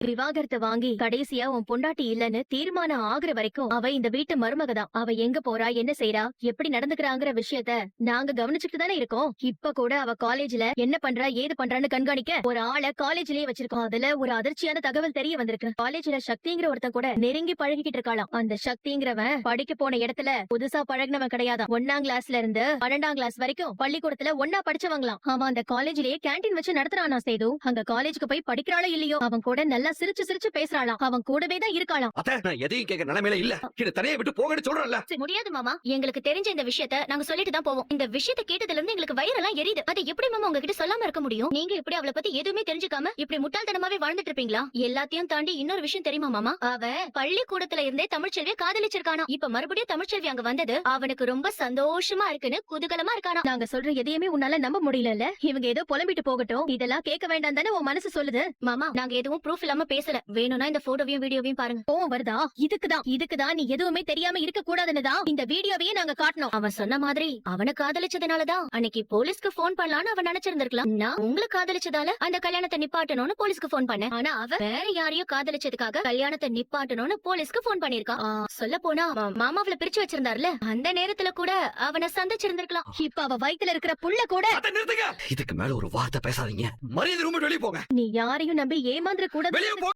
விவாகரத்தை வாங்கி கடைசியா உன் பொண்டாட்டி இல்லன்னு தீர்மானம் ஆகுற வரைக்கும் அவ இந்த வீட்டு மருமகதான். அவ எங்க போறா, என்ன செய்யறா, எப்படி நடந்துக்கிறாங்கிற விஷயத்த நாங்க கவனிச்சுட்டு தானே இருக்கோம். இப்ப கூட அவ காலேஜ்ல என்ன பண்றா ஏது பண்றான்னு கண்காணிக்க ஒரு ஆளை காலேஜ்லயே வச்சிருக்கோம். அதுல ஒரு அதிர்ச்சியான தகவல் தெரிய வந்திருக்கு. காலேஜ்ல சக்திங்கிற ஒருத்தன் கூட நெருங்கி பழகிக்கிட்டு இருக்காளாம். அந்த சக்திங்கிறவன் படிக்க போன இடத்துல புதுசா பழகினவன் கிடையாதான். 1ஆம் கிளாஸ்ல இருந்து 12ஆம் கிளாஸ் வரைக்கும் பள்ளிக்கூடத்துல ஒன்னா படிச்சவங்களாம். அவன் அந்த காலேஜ்லயே கேண்டீன் வச்சு நடத்துறானா சேது. அங்க காலேஜுக்கு போய் படிக்கிறாளோ இல்லையோ, அவன் கூட நல்லா சிரிச்சு சிரிச்சு பேசுறாளாம். அவன் கூடவே தான் இருக்காளாம். நான் எதையும் கேட்க நிலைமையில இல்ல. இத தனியா விட்டு போகன்னு சொல்றேன்ல. முடியாது மாமா, எங்களுக்கு தெரிஞ்ச இந்த விஷயத்த நாங்க சொல்லிட்டு தான் போவோம். இந்த விஷயத்தை கேட்டதுல இருந்து எங்களுக்கு வயிறெல்லாம் எரியுது. அதை எப்படி மாமா உங்ககிட்ட சொல்லாம இருக்க முடியும்? நீங்க இப்படி அவளை பத்தி எதுவுமே தெரிஞ்சுக்காம இப்படி முட்டாள்தனமாவே வாழ்ந்துட்டு இருப்பீங்களா? எல்லாத்தையும் தாண்டி இன்னொரு விஷயம் தெரியுமா மாமா? அவன் பள்ளிக்கூடத்துல இருந்தே தமிழ்ச்செல்வியை காதலிச்சிருக்கானா. இப்ப மறுபடியும் தமிழ்ச்செல்வி அங்க வந்தது அவனுக்கு ரொம்ப சந்தோஷமா இருக்குன்னு குதூகலமா இருக்கானா. நாங்க சொல்ற எதையுமே உன்னால நம்ப முடியல. இவங்க ஏதோ புலம்பிட்டு போகட்டும், இதெல்லாம் கேட்க வேண்டாம் தானே உன் மனசு சொல்லுது. மாமா, நாங்க எதுவும் ப்ரூஃப் இல்லாம பேசல. வேணும்னா இந்த போட்டோவையும் வீடியோவையும் பாருங்க. கோவம் வருதா? இதுக்குதான் நீ எதுவுமே தெரியாம இருக்க கூடாதுன்னுதான் இந்த வீடியோவையே நாங்க காட்டணும். அவன் சொன்ன மாதிரி அவனை காதலிச்சதுனாலதான் அன்னைக்கு போலீஸ்க்கு போன் பண்ணலான்னு அவன் நினைச்சிருந்திருக்கலாம். நான் உங்களை காதலிச்சதால அந்த கல்யாணத்தை நிப்பாட்டணும்னு போலீஸ்க்கு போன் பண்ணேன். ஆனா அவன் வேற யாரையோ காதலிச்சதுக்காக கல்யாணத்தை நிப்பாட்டணும்னு போலீஸ்க்கு போன் பண்ணிருக்கான். சொல்ல போனா மாமாவள பிரிச்சு வச்சிருந்தாருல, அந்த நேரத்துல கூட அவனை சந்திச்சிருந்திருக்கலாம். இப்ப அவ வயித்துல இருக்கிற புள்ள கூட. இதுக்கு மேல ஒரு வார்த்தை பேசாதீங்க. மரியாதை ரொம்ப வெளியே போங்க. நீ யாரையும் நம்பி ஏமாந்துட கூட. வெளியே போ.